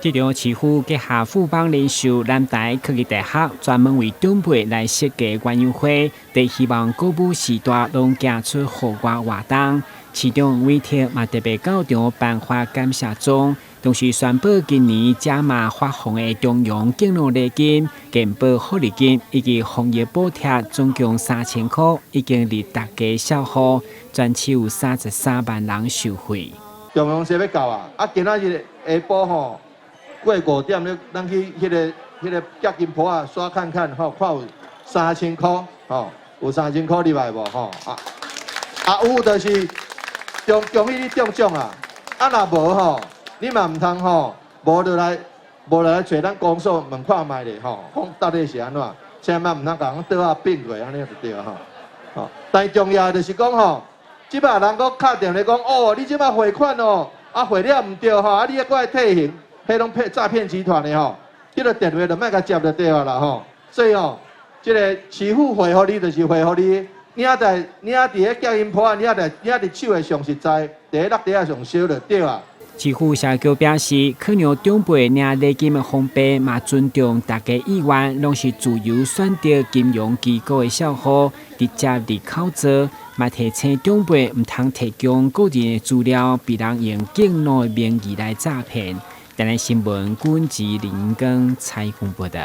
这场市府结合富邦联手南台科技大学，专门为长辈来设计园游会，都希望歌舞时代拢行出户外活动。市长委托嘛特别到场颁发感谢状，同时宣布今年加码发放的中央敬老礼金、健保福利金以及防疫补贴，总共3000块，已经离大家消耗，全市有33万人受惠。中央是要到啊！今仔日下晡吼，过5点咧，咱去迄个夹金坡啊刷看看吼，看有3000块吼，有3000块入来无吼？有就是恭喜你中奖啊！若无吼，你嘛唔通吼，无就来找咱公所问看卖咧吼，讲到底是安怎？千万唔通甲阮倒啊变过，安尼就对啊吼。但重要就是讲吼。即摆人搁敲电话讲哦，你即摆汇款哦，汇了唔对吼，你还过来退现，迄拢诈骗集团的吼，迄个电话就莫甲接就对啊啦吼。所以吼，即个市府回复你就是回复你，你伫个隔音坡啊，你伫手的上实在，第一落地啊上少就对啊。市府社局表示，考量长辈领礼金的方便，嘛尊重大家意愿，拢是自由选择金融机构的小号，直接入口做，嘛提醒长辈唔通提供个人的资料，被人用敬老的名义来诈骗。台南新闻管制林根采访报道。